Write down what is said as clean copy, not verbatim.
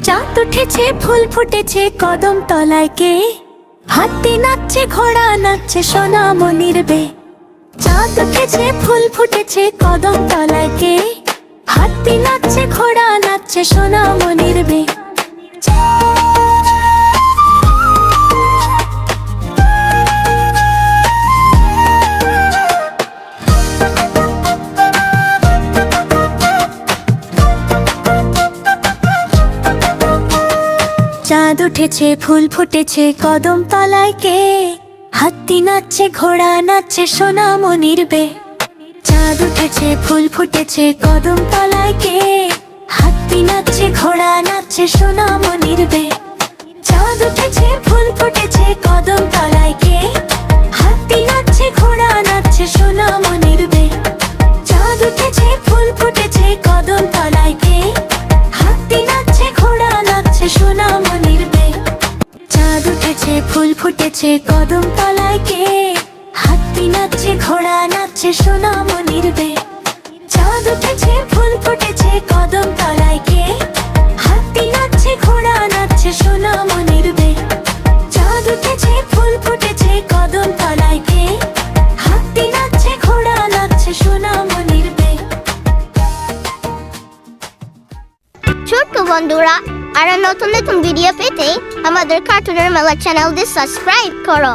চাঁদ উঠেছে ফুল ফুটেছে কদম তলায় কে, হাতি নাচছে ঘোড়া নাচছে সোনামণির বে। চাঁদ উঠেছে ফুল ফুটেছে কদম তলায় কে, হাতি নাচছে ঘোড়া নাচছে সোনামণির বে। চাঁদ উঠেছে ফুল ফুটেছে কদম তলায় কে, হাতি নাচছে ঘোড়া নাচছে সোনামণির বে। চাঁদ উঠেছে ফুল ফুটেছে কদম তলায় কে, হাতি নাচছে ঘোড়া নাচছে সোনামণির বে। চাঁদ উঠেছে ফুল ফুটেছে কদম তলায় কে, হাতি নাচছে ঘোড়া নাচছে সোনামণির বে। চাঁদ উঠেছে ফুল ফুটেছে কদম তলায় কে, হাতি নাচছে ঘোড়া নাচছে সোনামণির বে। চাঁদ উঠেছে ফুল ফুটেছে কদম তলায় কে, হাতি নাচছে ঘোড়া নাচছে সোনামণির বে। চাঁদ উঠেছে ফুল ফুটেছে কদম তলায় কে, হাতি নাচছে ঘোড়া নাচছে সোনামণির বে। চাঁদ উঠেছে ফুল ফুটেছে কদম তলায় কে, হাতি নাচছে ঘোড়া নাচছে সোনামণির বে। ছোট্ট বন্ধুরা, আর নতুন নতুন ভিডিও পেতে আমাদের কার্টুনের মেলা চ্যানেলটি সাবস্ক্রাইব করো।